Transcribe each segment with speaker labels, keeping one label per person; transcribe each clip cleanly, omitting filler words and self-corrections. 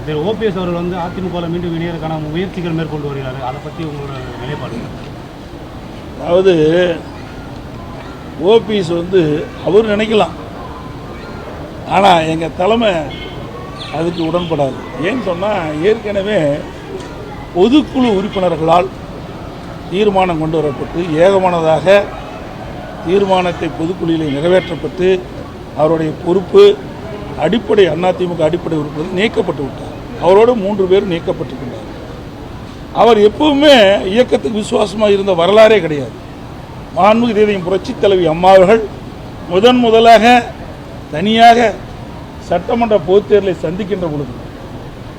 Speaker 1: திரு OPS அவர்கள் வந்து அதிமுகவில் மீண்டும் இணையதற்கான முயற்சிகள் மேற்கொண்டு வருகிறார். அதை பற்றி உங்களோட நிலைப்பாடு?
Speaker 2: அதாவது ஓபிஎஸ் வந்து அவர் நினைக்கலாம், ஆனால் எங்கள் தலைமை அதுக்கு உடன்படாது. ஏன்னு சொன்னால் ஏற்கனவே பொதுக்குழு உறுப்பினர்களால் தீர்மானம் கொண்டு வரப்பட்டு ஏகமானதாக தீர்மானத்தை பொதுக்குழுவில் நிறைவேற்றப்பட்டு அவருடைய பொறுப்பு அடிப்படை அதிமுக அடிப்படை உறுப்பினர் நீக்கப்பட்டு விட்டார். அவரோடு 3 பேர் நீக்கப்பட்டிருக்கிறார். அவர் எப்பவுமே இயக்கத்துக்கு விசுவாசமாக இருந்த வரலாறே கிடையாது. மாண்புமிகு இதயம் புரட்சி தலைவி அம்மா அவர்கள் முதலாக தனியாக சட்டமன்ற பொதுத் தேர்தலை சந்திக்கின்ற பொழுது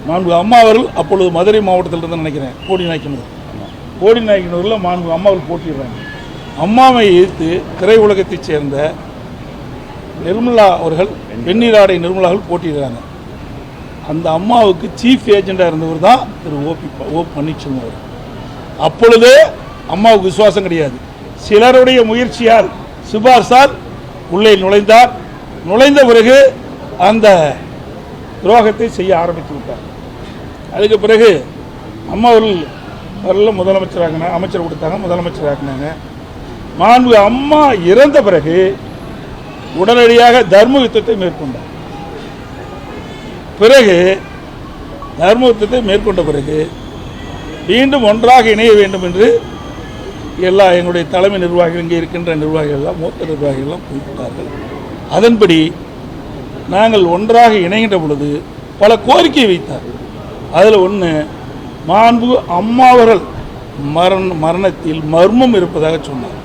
Speaker 2: மாண்புமிகு அம்மா அவர்கள் அப்பொழுது மதுரை மாவட்டத்தில் இருந்து நினைக்கிறேன் கோடிநாயக்கனூரில் மாண்புமிகு அம்மா அவர்கள் போட்டிடுறாங்க. அம்மாவை எதிர்த்து திரையுலகத்தைச் சேர்ந்த நிர்மலா அவர்கள், வெந்நீராடை நிர்மலா அவர்கள் போட்டிடுறாங்க. அந்த அம்மாவுக்கு சீஃப் ஏஜெண்டாக இருந்தவர் தான் திரு ஓ பன்னீர்செல்வம் அவர். அப்பொழுதே அம்மாவுக்கு விசுவாசம் கிடையாது. சிலருடைய முயற்சியால் சிபார்சால் உள்ளே நுழைந்த பிறகு அந்த துரோகத்தை செய்ய ஆரம்பித்து விட்டார். அதுக்கு பிறகு அம்மா அவர்கள் முதலமைச்சராக அமைச்சர் கொடுத்தாங்க, முதலமைச்சராகினாங்க. மாண்பு அம்மா இறந்த பிறகு உடனடியாக தர்ம யுத்தத்தை மேற்கொண்டார். மேற்கொண்ட பிறகு மீண்டும் ஒன்றாக இணைய வேண்டும் என்று எங்களுடைய தலைமை நிர்வாகிகள், இங்கே இருக்கின்ற நிர்வாகிகள் எல்லாம், மூத்த நிர்வாகிகள் எல்லாம் குறிப்பிட்டார்கள். அதன்படி நாங்கள் ஒன்றாக இணைகின்ற பொழுது பல கோரிக்கை வைத்தார். அதில் ஒன்று, மாண்பு அம்மா அவர்கள் மரணத்தில் மர்மம் இருப்பதாக சொன்னார்.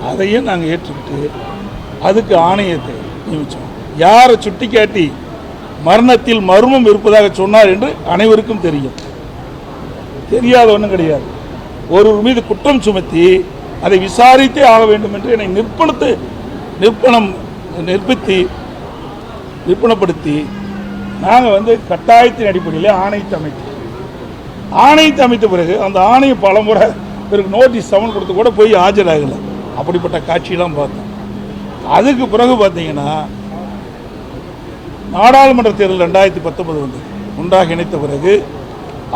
Speaker 2: அதையும் நாங்கள் ஏற்றுக்கிட்டு அதுக்கு ஆணையத்தை நியமித்தோம். யாரை சுட்டிக்காட்டி மரணத்தில் மர்மம் இருப்பதாக சொன்னார் என்று அனைவருக்கும் தெரியும். தெரியாத ஒன்றும் கிடையாது. ஒருவர் மீது குற்றம் சுமத்தி அதை விசாரித்தே ஆக வேண்டும் என்று என்னை நிர்பணப்படுத்தி நாங்கள் கட்டாயத்தின் அடிப்படையில் ஆணையத்தை அமைத்த பிறகு அந்த ஆணையம் பல முறை பிறகு நோட்டீஸ் சமன் கொடுத்து கூட போய் ஆஜராகலை. அப்படிப்பட்ட காட்சியெல்லாம் பார்த்தோம். அதுக்கு பிறகு பார்த்தீங்கன்னா நாடாளுமன்ற தேர்தல் 2019 வந்து ஒன்றாக இணைத்த பிறகு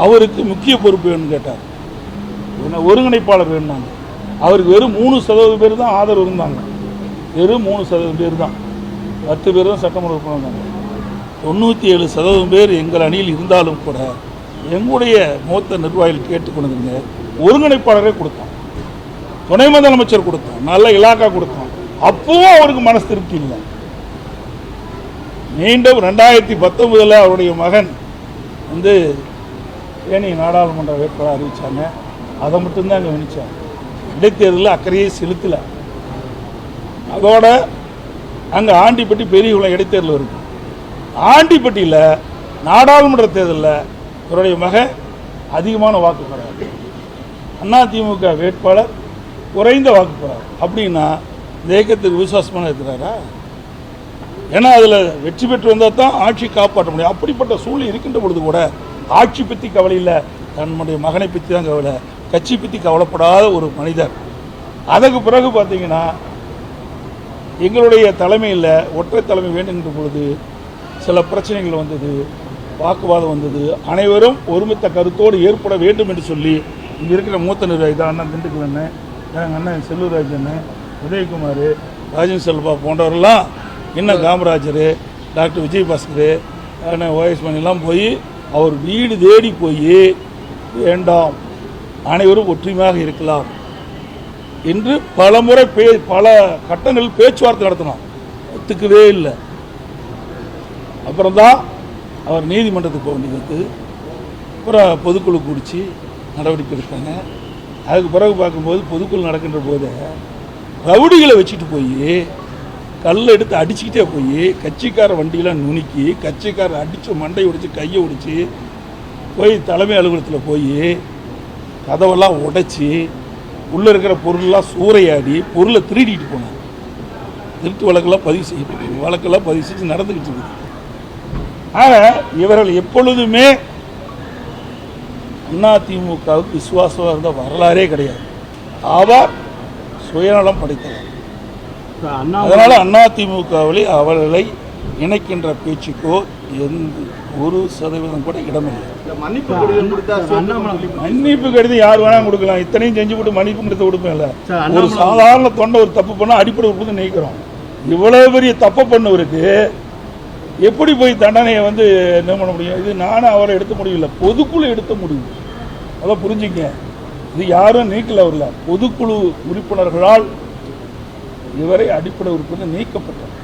Speaker 2: அவருக்கு முக்கிய பொறுப்பு வேணும்னு கேட்டார். ஒருங்கிணைப்பாளர் வேணும்னாங்க. அவருக்கு வெறும் 3% பேர் தான் ஆதரவு இருந்தாங்க. வெறும் 3% பேர் தான், 10 பேர் தான் சட்டமன்ற உறுப்பினர் இருந்தாங்க. 97% பேர் எங்கள் அணியில் இருந்தாலும் கூட எங்களுடைய மூத்த நிர்வாகிகள் கேட்டுக்கொண்டிருந்த ஒருங்கிணைப்பாளரே கொடுத்தோம், துணை முதலமைச்சர் கொடுத்தோம், நல்ல இலாக்கா கொடுத்தோம். அப்பவும் அவருக்கு மனசு திருப்தி இல்லை. மீண்டும் 2019 அவருடைய மகன் தேனி நாடாளுமன்ற வேட்பாளர் அறிவித்தாங்க. அதை மட்டும்தான் அங்கே வினிச்சாங்க. இடைத்தேர்தலில் அக்கறையை செலுத்தலை. அதோட அங்கே ஆண்டிப்பட்டி பெரியகுளம் இடைத்தேர்தல் இருக்கு. ஆண்டிப்பட்டியில் நாடாளுமன்ற தேர்தலில் இவருடைய மகன் அதிகமான வாக்கு பெறாரு. அதிமுக வேட்பாளர் குறைந்த வாக்கு பெறாரு. அப்படின்னா இந்த இயக்கத்துக்கு விசுவாசமான இருக்கிறாரா? ஏன்னா அதில் வெற்றி பெற்று வந்தால் தான் ஆட்சி காப்பாற்ற முடியும். அப்படிப்பட்ட சூழ்நிலை இருக்கின்ற பொழுது கூட ஆட்சி பற்றி கவலை இல்லை, தன்னுடைய மகனை பற்றி தான் கவலை, கட்சி பற்றி கவலைப்படாத ஒரு மனிதர். அதுக்கு பிறகு பார்த்தீங்கன்னா எங்களுடைய தலைமையில் ஒற்றை தலைமை வேண்டுகின்ற பொழுது சில பிரச்சனைகள் வந்தது, வாக்குவாதம் வந்தது. அனைவரும் ஒருமித்த கருத்தோடு ஏற்பட வேண்டும் என்று சொல்லி இங்கே இருக்கிற மூத்த நிர்வாகி தான் அண்ணன் திண்டுக்கல் அண்ணன், எங்கள் அண்ணன் செல்லூர்ராஜ் அண்ணன், உதயகுமார், ராஜன் செல்வா போன்றவரெல்லாம், இன்னும் காமராஜர், டாக்டர் விஜயபாஸ்கர், அண்ணன் ஓஎஸ் மணிலாம் போய் அவர் வீடு தேடி போய் வேண்டாம், அனைவரும் ஒற்றுமையாக இருக்கலாம் என்று பல முறை பல கட்டங்களில் பேச்சுவார்த்தை நடத்தினோம். ஒத்துக்கவே இல்லை. அப்புறம்தான் அவர் நீதிமன்றத்துக்கு போக வேண்டியது. அப்புறம் பொதுக்குழு கூடிச்சு நடவடிக்கை எடுத்தாங்க. அதுக்கு பிறகு பார்க்கும்போது பொதுக்குழு நடக்கின்ற போது ரவுடிகளை வச்சுட்டு போய் கல்லை எடுத்து அடிச்சுக்கிட்டே போய் கட்சிக்கார வண்டியெலாம் நுணுக்கி கட்சிக்காரர் அடித்து மண்டை உடைச்சி கையை உடைச்சி போய் தலைமை அலுவலகத்தில் போய் கதவெல்லாம் உடைச்சி உள்ளே இருக்கிற பொருளெல்லாம் சூறையாடி பொருளை திருடிட்டு போனாங்க. திருட்டு வழக்கெல்லாம் பதிவு செஞ்சு நடந்துக்கிட்டு இருக்குது. ஆக இவர்கள் எப்பொழுதுமே அதிமுகவுக்கு விசுவாசமாக இருந்த வரலாறே கிடையாது. அவர் சுயநலம் படைத்தவர். அதனால் அதிமுகவில் அவர்களை இணைக்கின்ற பேச்சுக்கோ ஒரு சதவீதம் கூட இடமில்லை.
Speaker 3: மன்னிப்பு கடிதம் கொடுத்தா
Speaker 2: மன்னிப்பு கடிதம் யார் வேணாலும் கொடுக்கலாம். இத்தனையும் செஞ்சு போட்டு மன்னிப்பு கடிதம் கொடுப்பேன்ல.
Speaker 1: சார்,
Speaker 2: ஒரு சாதாரண தொண்டை ஒரு தப்பு பண்ணா அடிப்படை உறுப்பு நீக்கிறோம். இவ்வளவு பெரிய தப்பு பண்ணவருக்கு எப்படி போய் தண்டனையை வந்து என்ன பண்ண முடியும்? இது நானும் அவரை எடுத்த முடிவு இல்லை, பொதுக்குழு எடுத்த முடிவு. அதான் புரிஞ்சுங்க, இது யாரும் நீக்கல. அவர்ல பொதுக்குழு உறுப்பினர்களால் இவரை அடிப்படை உறுப்பினர் நீக்கப்பட்டார்.